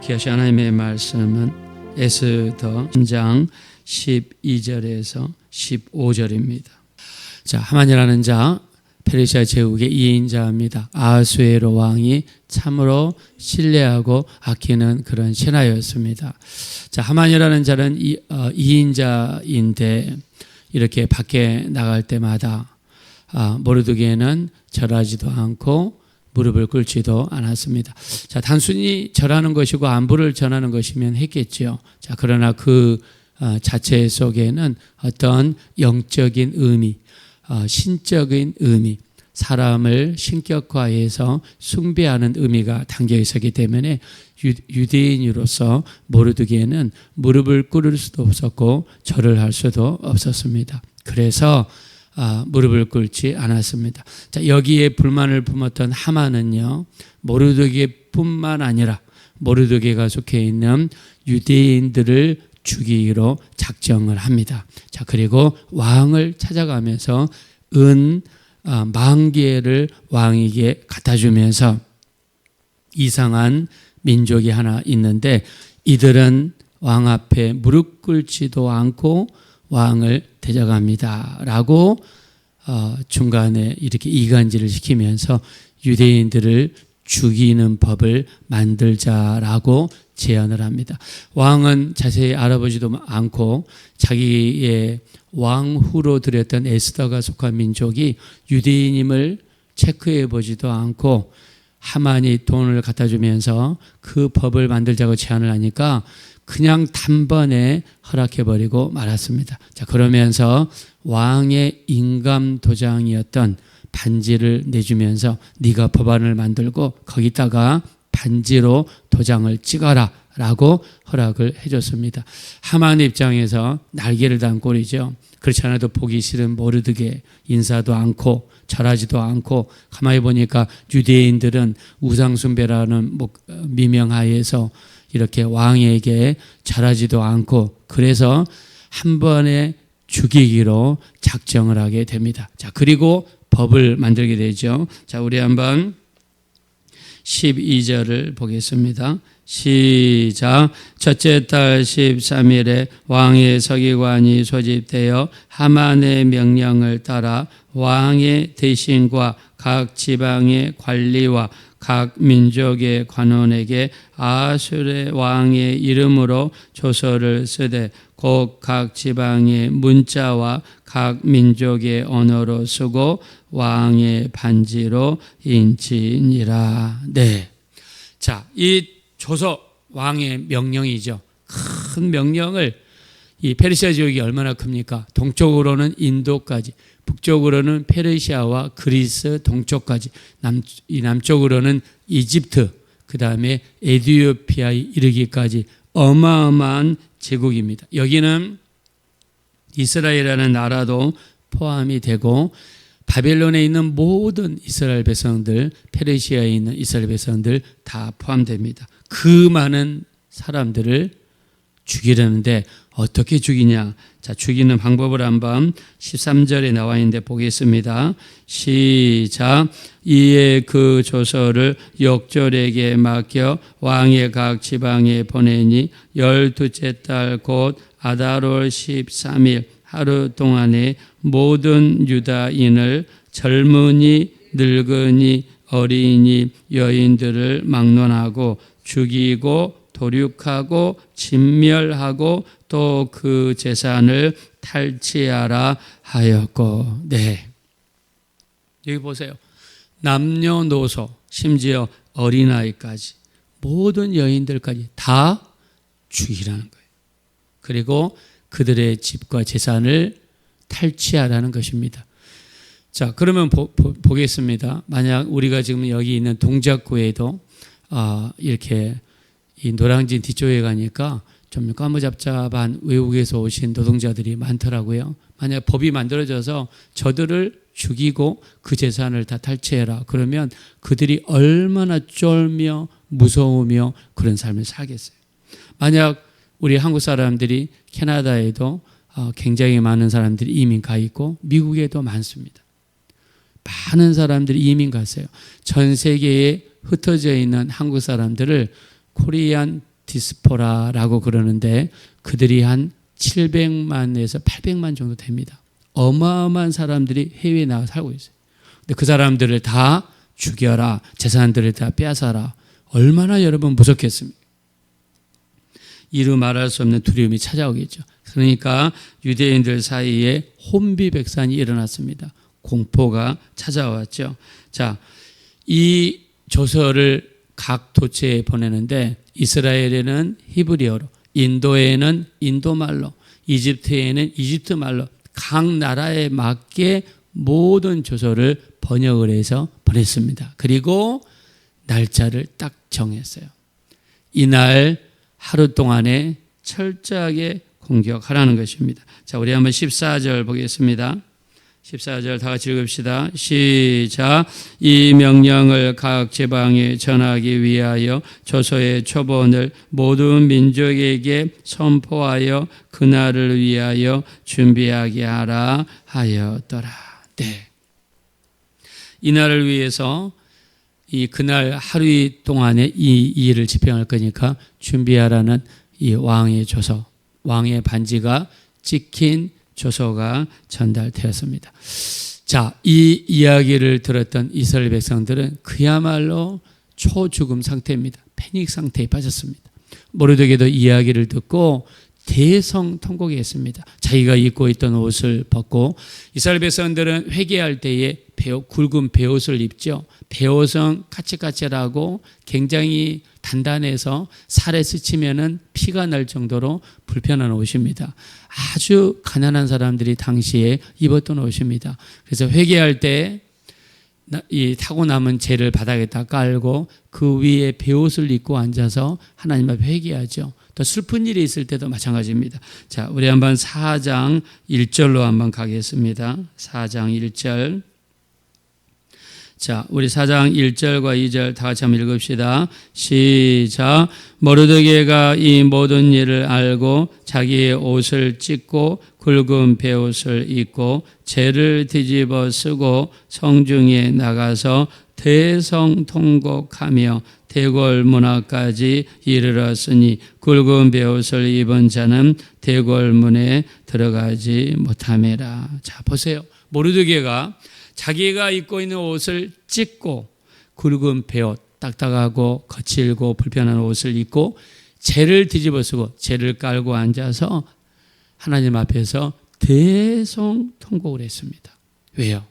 함께 하신 하나님의 말씀은 에스더 3장 12절에서 15절입니다. 자, 하만이라는 자 페르시아 제국의 2인자입니다. 아하수에로 왕이 참으로 신뢰하고 아끼는 그런 신하였습니다. 자, 하만이라는 자는 2인자인데 이렇게 밖에 나갈 때마다 모르드게는 절하지도 않고 무릎을 꿇지도 않았습니다. 자, 단순히 절하는 것이고 안부를 전하는 것이면 했겠죠. 자, 그러나 그 자체 속에는 어떤 영적인 의미, 신적인 의미, 사람을 신격화해서 숭배하는 의미가 담겨 있었기 때문에 유대인으로서 모르드게는 무릎을 꿇을 수도 없었고 절을 할 수도 없었습니다. 그래서 무릎을 꿇지 않았습니다. 자, 여기에 불만을 품었던 하만은요, 모르드게뿐만 아니라 모르드게가 속해 있는 유대인들을 죽이기로 작정을 합니다. 자, 그리고 왕을 찾아가면서 은 10,000개를 왕에게 갖다 주면서 이상한 민족이 하나 있는데 이들은 왕 앞에 무릎 꿇지도 않고 왕을 대적합니다 라고 중간에 이렇게 이간질을 시키면서 유대인들을 죽이는 법을 만들자라고 제안을 합니다. 왕은 자세히 알아보지도 않고 자기의 왕후로 들였던 에스더가 속한 민족이 유대인임을 체크해 보지도 않고 하만이 돈을 갖다 주면서 그 법을 만들자고 제안을 하니까 그냥 단번에 허락해버리고 말았습니다. 자, 그러면서 왕의 인감 도장이었던 반지를 내주면서 네가 법안을 만들고 거기다가 반지로 도장을 찍어라 라고 허락을 해줬습니다. 하만 입장에서 날개를 단 꼴이죠. 그렇지 않아도 보기 싫은 모르드게 인사도 않고 절하지도 않고 가만히 보니까 유대인들은 우상숭배라는 미명하에서 이렇게 왕에게 절하지도 않고 그래서 한 번에 죽이기로 작정을 하게 됩니다. 자, 그리고 법을 만들게 되죠. 자, 우리 한번 12절을 보겠습니다. 시작. 첫째 달 13일에 왕의 서기관이 소집되어 하만의 명령을 따라 왕의 대신과 각 지방의 관리와 각 민족의 관원에게 아수르 왕의 이름으로 조서를 쓰되 곧 각 지방의 문자와 각 민족의 언어로 쓰고 왕의 반지로 인치니라. 네. 자, 이 조서 왕의 명령이죠. 큰 명령을 이 페르시아 지역이 얼마나 큽니까? 동쪽으로는 인도까지, 북쪽으로는 페르시아와 그리스 동쪽까지, 남쪽으로는 이집트, 그 다음에 에티오피아에 이르기까지 어마어마한 제국입니다. 여기는 이스라엘이라는 나라도 포함이 되고 바벨론에 있는 모든 이스라엘 백성들, 페르시아에 있는 이스라엘 백성들 다 포함됩니다. 그 많은 사람들을 죽이려는데 어떻게 죽이냐? 자, 죽이는 방법을 한번 13절에 나와 있는데 보겠습니다. 시작. 이에 그 조서를 역졸에게 맡겨 왕의 각 지방에 보내니 12째 달 곧 아달월 13일 하루 동안에 모든 유다인을 젊은이, 늙은이, 어린이, 여인들을 막론하고 죽이고 도륙하고 진멸하고 또 그 재산을 탈취하라 하였고. 네. 여기 보세요. 남녀노소 심지어 어린아이까지 모든 여인들까지 다 죽이라는 거예요. 그리고 그들의 집과 재산을 탈취하라는 것입니다. 자, 그러면 보겠습니다. 만약 우리가 지금 여기 있는 동작구에도 이렇게 이 노량진 뒤쪽에 가니까 좀 까무잡잡한 외국에서 오신 노동자들이 많더라고요. 만약 법이 만들어져서 저들을 죽이고 그 재산을 다 탈취해라. 그러면 그들이 얼마나 쫄며 무서우며 그런 삶을 살겠어요. 만약 우리 한국 사람들이 캐나다에도 굉장히 많은 사람들이 이민 가 있고 미국에도 많습니다. 많은 사람들이 이민 갔어요. 전 세계에 흩어져 있는 한국 사람들을 코리안 디스포라라고 그러는데 그들이 한 700만에서 800만 정도 됩니다. 어마어마한 사람들이 해외에 나와 살고 있어요. 근데 그 사람들을 다 죽여라, 재산들을 다 빼앗아라. 얼마나 여러분 무섭겠습니까? 이루 말할 수 없는 두려움이 찾아오겠죠. 그러니까 유대인들 사이에 혼비백산이 일어났습니다. 공포가 찾아왔죠. 자, 이 조서를 각 도처에 보내는데 이스라엘에는 히브리어로, 인도에는 인도말로, 이집트에는 이집트말로 각 나라에 맞게 모든 조서를 번역을 해서 보냈습니다. 그리고 날짜를 딱 정했어요. 이날 하루 동안에 철저하게 공격하라는 것입니다. 자, 우리 한번 14절 보겠습니다. 14절 다 같이 읽읍시다. 시작. 이 명령을 각 지방에 전하기 위하여 조서의 초본을 모든 민족에게 선포하여 그날을 위하여 준비하게 하라 하였더라. 네. 이날을 위해서 그날 하루 동안에 이 일을 집행할 거니까 준비하라는 이 왕의 조서, 왕의 반지가 찍힌 조서가 전달되었습니다. 자, 이 이야기를 들었던 이스라엘 백성들은 그야말로 초죽음 상태입니다. 패닉 상태에 빠졌습니다. 모르드게도 이야기를 듣고 대성통곡했습니다. 자기가 입고 있던 옷을 벗고 이스라엘 백성들은 회개할 때에 굵은 베옷을 입죠. 베옷은 까칠까칠하고 굉장히 단단해서 살에 스치면은 피가 날 정도로 불편한 옷입니다. 아주 가난한 사람들이 당시에 입었던 옷입니다. 그래서 회개할 때 이 타고 남은 재를 바닥에다 깔고 그 위에 베옷을 입고 앉아서 하나님 앞에 회개하죠. 또 슬픈 일이 있을 때도 마찬가지입니다. 자, 우리 한번 4장 1절로 한번 가겠습니다. 4장 1절. 자, 우리 4장 1절과 2절 다 같이 한번 읽읍시다. 시작. 모르드게가 이 모든 일을 알고 자기의 옷을 찢고 굵은 베옷을 입고 재를 뒤집어 쓰고 성중에 나가서 대성통곡하며 대궐 문화까지 이르렀으니 굵은 베옷을 입은 자는 대궐 문에 들어가지 못하매라. 자, 보세요. 모르드게가 자기가 입고 있는 옷을 찢고 굵은 베옷, 딱딱하고 거칠고 불편한 옷을 입고 재를 뒤집어 쓰고 재를 깔고 앉아서 하나님 앞에서 대성통곡을 했습니다. 왜요?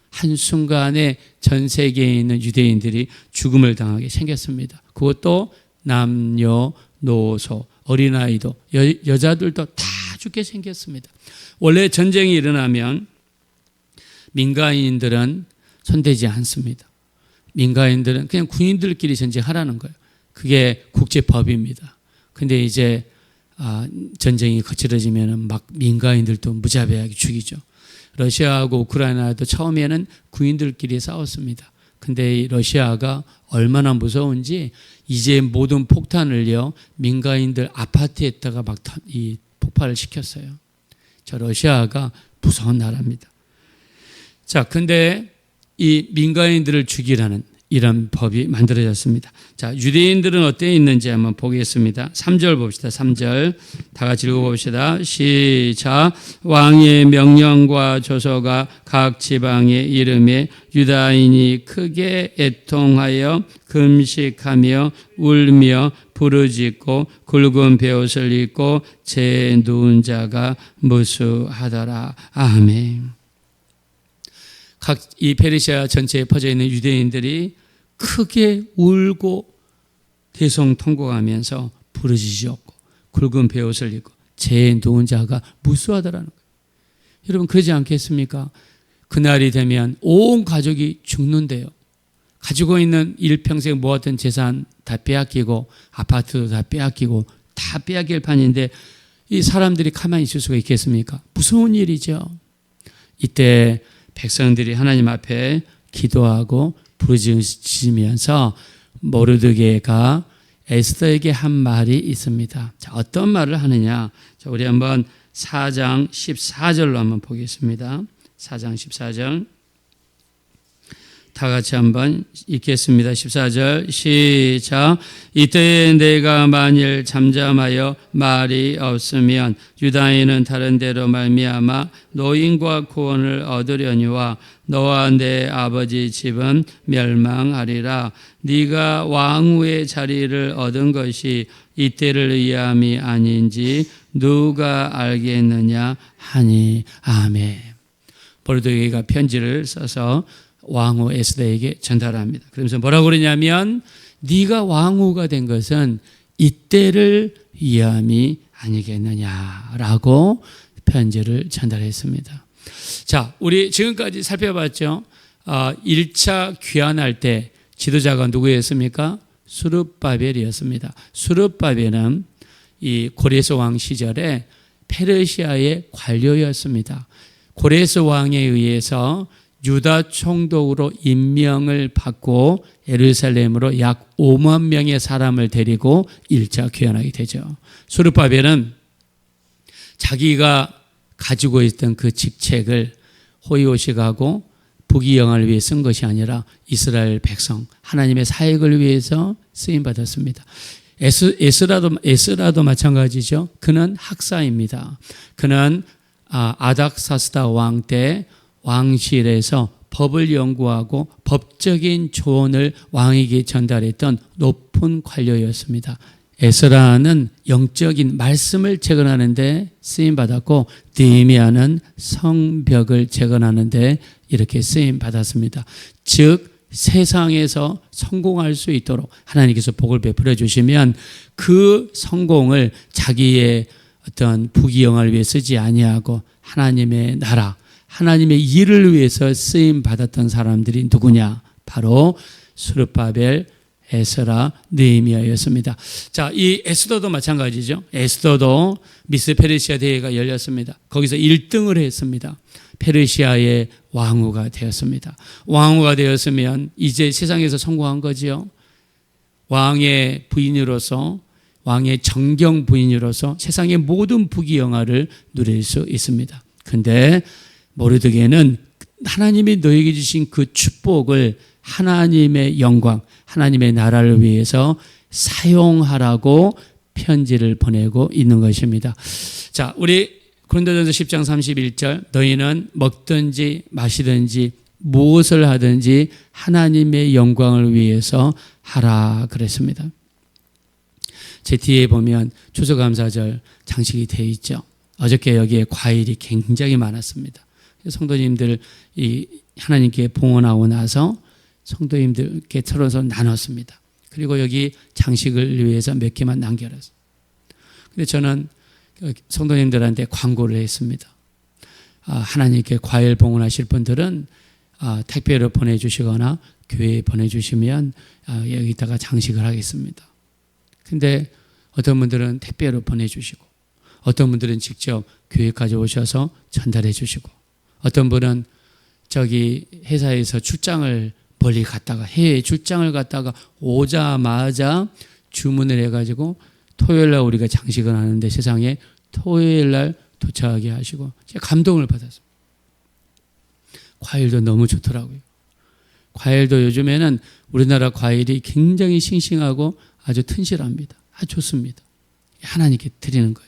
한순간에 전 세계에 있는 유대인들이 죽음을 당하게 생겼습니다. 그것도 남녀노소, 어린아이도 여자들도 다 죽게 생겼습니다. 원래 전쟁이 일어나면 민간인들은 손대지 않습니다. 민간인들은 그냥 군인들끼리 전쟁하라는 거예요. 그게 국제법입니다. 근데 이제 전쟁이 거칠어지면 막 민간인들도 무자비하게 죽이죠. 러시아하고 우크라이나도 처음에는 군인들끼리 싸웠습니다. 근데 이 러시아가 얼마나 무서운지 이제 모든 폭탄을요 민간인들 아파트에다가 막 이 폭발을 시켰어요. 저 러시아가 무서운 나라입니다. 자, 근데 이 민간인들을 죽이라는 이런 법이 만들어졌습니다. 자, 유대인들은 어디에 있는지 한번 보겠습니다. 3절 봅시다. 3절 다 같이 읽어봅시다. 시작. 왕의 명령과 조서가 각 지방의 이름에 유다인이 크게 애통하여 금식하며 울며 부르짖고 굵은 베옷을 입고 재 누운 자가 무수하더라. 아멘. 각 이 페르시아 전체에 퍼져 있는 유대인들이 크게 울고 대성통곡하면서 부르짖었고 굵은 베옷을 입고 재 누운 자가 무수하더라는 거예요. 여러분 그러지 않겠습니까? 그날이 되면 온 가족이 죽는데요. 가지고 있는 일평생 모았던 재산 다 빼앗기고 아파트도 다 빼앗기고 다 빼앗길 판인데 이 사람들이 가만히 있을 수가 있겠습니까? 무서운 일이죠. 이때 백성들이 하나님 앞에 기도하고 부르짖으면서 모르드게가 에스더에게 한 말이 있습니다. 자, 어떤 말을 하느냐? 자, 우리 한번 4장 14절로 한번 보겠습니다. 4장 14절. 다 같이 한번 읽겠습니다. 14절 시작. 이때에 내가 만일 잠잠하여 말이 없으면 유다인은 다른 데로 말미암아 노인과 구원을 얻으려니와 너와 내 아버지 집은 멸망하리라. 네가 왕후의 자리를 얻은 것이 이때를 위함이 아닌지 누가 알겠느냐 하니. 아멘. 버르도게가 편지를 써서 왕후 에스더에게 전달합니다. 그러면서 뭐라고 그러냐면 네가 왕후가 된 것은 이때를 위함이 아니겠느냐라고 편지를 전달했습니다. 자, 우리 지금까지 살펴봤죠. 1차 귀환할 때 지도자가 누구였습니까? 수르바벨이었습니다. 수르바벨은 이 고레스 왕 시절에 페르시아의 관료였습니다. 고레스 왕에 의해서 유다 총독으로 임명을 받고 예루살렘으로 약 5만 명의 사람을 데리고 1차 귀환하게 되죠. 수르바벨은 자기가 가지고 있던 그 직책을 호의호식하고 부귀영화를 위해 쓴 것이 아니라 이스라엘 백성, 하나님의 사역을 위해서 쓰임받았습니다. 에스라도 마찬가지죠. 그는 학사입니다. 그는 아닥사스다 왕 때 왕실에서 법을 연구하고 법적인 조언을 왕에게 전달했던 높은 관료였습니다. 에스라는 영적인 말씀을 재건하는 데 쓰임받았고 느헤미야는 성벽을 재건하는 데 이렇게 쓰임받았습니다. 즉 세상에서 성공할 수 있도록 하나님께서 복을 베풀어 주시면 그 성공을 자기의 어떤 부귀영화를 위해 쓰지 아니하고 하나님의 나라, 하나님의 일을 위해서 쓰임 받았던 사람들이 누구냐? 바로 수르바벨, 에스라, 느헤미야였습니다. 자, 이 에스더도 마찬가지죠. 에스더도 미스 페르시아 대회가 열렸습니다. 거기서 1등을 했습니다. 페르시아의 왕후가 되었습니다. 왕후가 되었으면 이제 세상에서 성공한 거지요. 왕의 부인으로서, 왕의 정경 부인으로서 세상의 모든 부귀영화를 누릴 수 있습니다. 근데 모르드게는 하나님이 너에게 주신 그 축복을 하나님의 영광, 하나님의 나라를 위해서 사용하라고 편지를 보내고 있는 것입니다. 자, 우리 고린도전서 10장 31절 너희는 먹든지 마시든지 무엇을 하든지 하나님의 영광을 위해서 하라 그랬습니다. 제 뒤에 보면 추수감사절 장식이 되어 있죠. 어저께 여기에 과일이 굉장히 많았습니다. 성도님들 이 하나님께 봉헌하고 나서 성도님들께 털어서 나눴습니다. 그리고 여기 장식을 위해서 몇 개만 남겨놨어요. 근데 저는 성도님들한테 광고를 했습니다. 하나님께 과일 봉헌하실 분들은 택배로 보내주시거나 교회에 보내주시면 여기다가 장식을 하겠습니다. 근데 어떤 분들은 택배로 보내주시고 어떤 분들은 직접 교회까지 오셔서 전달해 주시고 어떤 분은 저기 회사에서 출장을 멀리 갔다가 해외 출장을 갔다가 오자마자 주문을 해가지고 토요일날 우리가 장식을 하는데 세상에 토요일날 도착하게 하시고 제가 감동을 받았습니다. 과일도 너무 좋더라고요. 과일도 요즘에는 우리나라 과일이 굉장히 싱싱하고 아주 튼실합니다. 아주 좋습니다. 하나님께 드리는 거예요.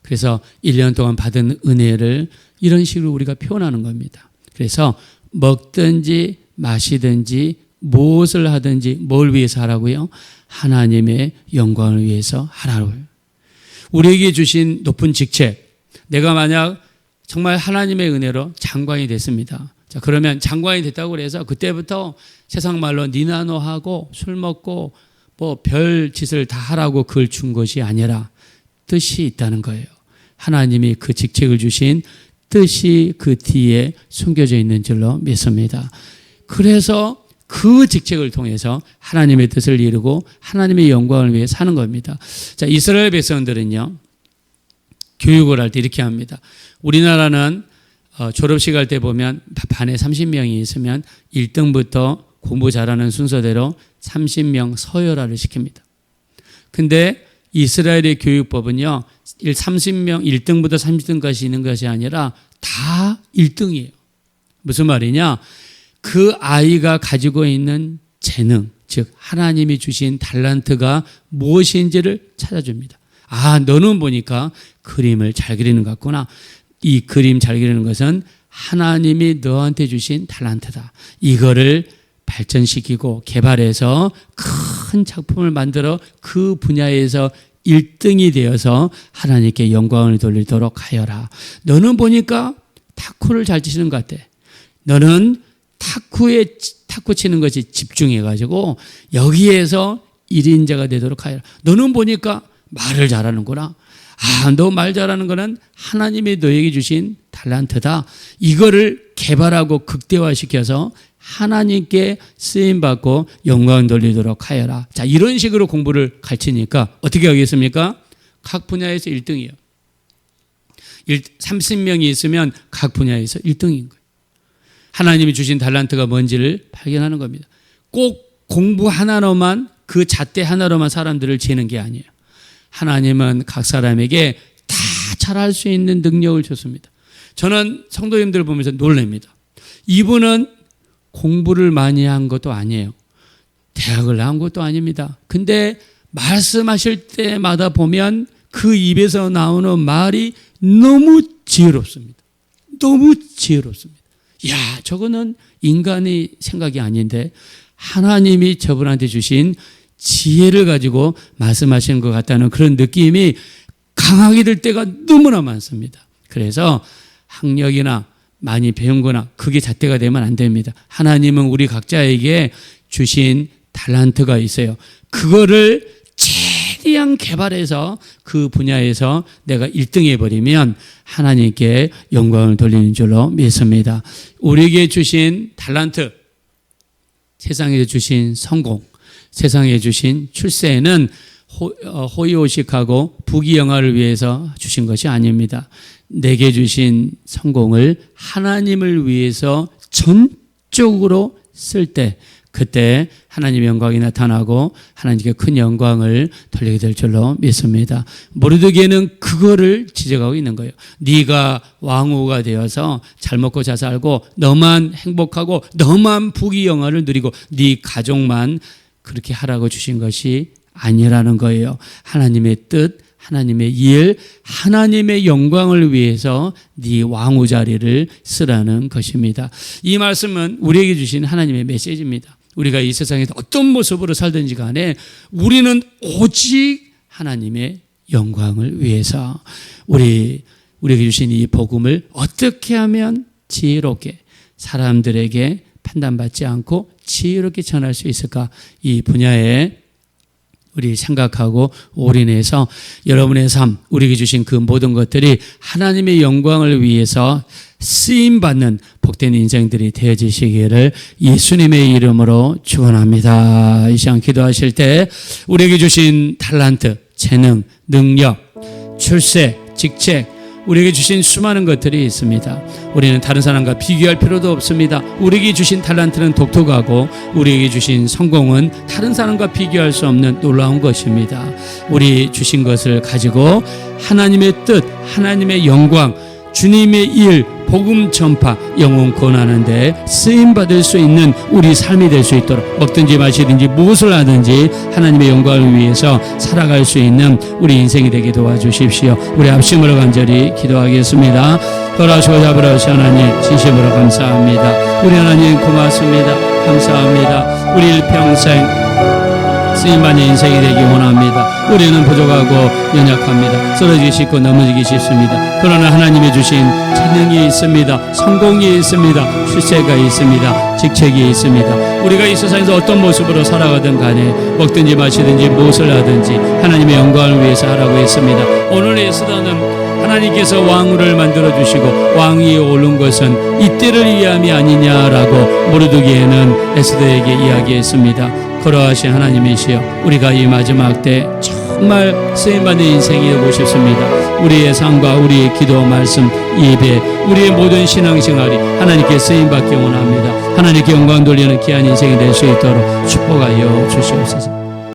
그래서 1년 동안 받은 은혜를 이런 식으로 우리가 표현하는 겁니다. 그래서 먹든지 마시든지 무엇을 하든지 뭘 위해서 하라고요? 하나님의 영광을 위해서 하라고요. 우리에게 주신 높은 직책, 내가 만약 정말 하나님의 은혜로 장관이 됐습니다. 자, 그러면 장관이 됐다고 그래서 그때부터 세상 말로 니나노하고 술 먹고 뭐 별 짓을 다 하라고 그걸 준 것이 아니라 뜻이 있다는 거예요. 하나님이 그 직책을 주신 뜻이 그 뒤에 숨겨져 있는 줄로 믿습니다. 그래서 그 직책을 통해서 하나님의 뜻을 이루고 하나님의 영광을 위해 사는 겁니다. 자, 이스라엘 백성들은요, 교육을 할 때 이렇게 합니다. 우리나라는 졸업식 할 때 보면 반에 30명이 있으면 1등부터 공부 잘하는 순서대로 30명 서열화를 시킵니다. 근데 이스라엘의 교육법은요, 30명, 1등부터 30등까지 있는 것이 아니라 다 1등이에요. 무슨 말이냐? 그 아이가 가지고 있는 재능, 즉 하나님이 주신 달란트가 무엇인지를 찾아줍니다. 아, 너는 보니까 그림을 잘 그리는 것 같구나. 이 그림 잘 그리는 것은 하나님이 너한테 주신 달란트다. 이거를 발전시키고 개발해서 큰 작품을 만들어 그 분야에서 1등이 되어서 하나님께 영광을 돌리도록 하여라. 너는 보니까 탁구를 잘 치는 것 같아. 너는 탁구 치는 것이 집중해가지고 여기에서 1인자가 되도록 하여라. 너는 보니까 말을 잘하는구나. 아, 너 말 잘하는 거는 하나님이 너에게 주신 달란트다. 이거를 개발하고 극대화시켜서 하나님께 쓰임받고 영광 돌리도록 하여라. 자, 이런 식으로 공부를 가르치니까 어떻게 하겠습니까? 각 분야에서 1등이에요. 30명이 있으면 각 분야에서 1등인 거예요. 하나님이 주신 달란트가 뭔지를 발견하는 겁니다. 꼭 공부 하나로만, 그 잣대 하나로만 사람들을 재는 게 아니에요. 하나님은 각 사람에게 다 잘할 수 있는 능력을 줬습니다. 저는 성도님들 보면서 놀랍니다. 이분은 공부를 많이 한 것도 아니에요. 대학을 나온 것도 아닙니다. 근데 말씀하실 때마다 보면 그 입에서 나오는 말이 너무 지혜롭습니다. 너무 지혜롭습니다. 야, 저거는 인간의 생각이 아닌데 하나님이 저분한테 주신 지혜를 가지고 말씀하시는 것 같다는 그런 느낌이 강하게 들 때가 너무나 많습니다. 그래서 학력이나 많이 배운 거나 그게 잣대가 되면 안 됩니다. 하나님은 우리 각자에게 주신 달란트가 있어요. 그거를 최대한 개발해서 그 분야에서 내가 1등 해버리면 하나님께 영광을 돌리는 줄로 믿습니다. 우리에게 주신 달란트, 세상에 주신 성공, 세상에 주신 출세는 호의호식하고 부귀영화를 위해서 주신 것이 아닙니다. 내게 주신 성공을 하나님을 위해서 전적으로 쓸 때, 그때 하나님의 영광이 나타나고 하나님께 큰 영광을 돌리게 될 줄로 믿습니다. 모르드게는 그거를 지적하고 있는 거예요. 네가 왕후가 되어서 잘 먹고 잘 살고 너만 행복하고 너만 부귀영화를 누리고 네 가족만 그렇게 하라고 주신 것이 아니라는 거예요. 하나님의 뜻, 하나님의 일, 하나님의 영광을 위해서 네 왕후 자리를 쓰라는 것입니다. 이 말씀은 우리에게 주신 하나님의 메시지입니다. 우리가 이 세상에서 어떤 모습으로 살든지 간에 우리는 오직 하나님의 영광을 위해서 우리에게 주신 이 복음을 어떻게 하면 지혜롭게 사람들에게 판단받지 않고 지혜롭게 전할 수 있을까? 이 분야에 우리 생각하고 올인해서 여러분의 삶, 우리에게 주신 그 모든 것들이 하나님의 영광을 위해서 쓰임받는 복된 인생들이 되어지시기를 예수님의 이름으로 축원합니다. 이 시간 기도하실 때 우리에게 주신 달란트, 재능, 능력, 출세, 직책, 우리에게 주신 수많은 것들이 있습니다. 우리는 다른 사람과 비교할 필요도 없습니다. 우리에게 주신 달란트는 독특하고 우리에게 주신 성공은 다른 사람과 비교할 수 없는 놀라운 것입니다. 우리 주신 것을 가지고 하나님의 뜻, 하나님의 영광, 주님의 일, 복음 전파, 영혼 구원하는 데 쓰임받을 수 있는 우리 삶이 될 수 있도록 먹든지 마시든지 무엇을 하든지 하나님의 영광을 위해서 살아갈 수 있는 우리 인생이 되게 도와주십시오. 우리 합심으로 간절히 기도하겠습니다. 돌아오시고 잡으라오시 하나님 진심으로 감사합니다. 우리 하나님 고맙습니다. 감사합니다. 우리 일평생 쓰임받는 인생이 되기 원합니다. 우리는 부족하고 연약합니다. 쓰러지기 쉽고 넘어지기 쉽습니다. 그러나 하나님이 주신 재능이 있습니다. 성공이 있습니다. 출세가 있습니다. 직책이 있습니다. 우리가 이 세상에서 어떤 모습으로 살아가든 간에 먹든지 마시든지 무엇을 하든지 하나님의 영광을 위해서 하라고 했습니다. 오늘 에스더는 하나님께서 왕후를 만들어주시고 왕위에 오른 것은 이때를 위함이 아니냐라고 모르드게는 에스더에게 이야기했습니다. 그러하신 하나님이시여, 우리가 이 마지막 때 정말 쓰임받는 인생이 되고 싶습니다. 우리의 삶과 우리의 기도, 말씀, 예배, 우리의 모든 신앙생활이 하나님께 쓰임받기 원합니다. 하나님께 영광 돌리는 귀한 인생이 될 수 있도록 축복하여 주시옵소서.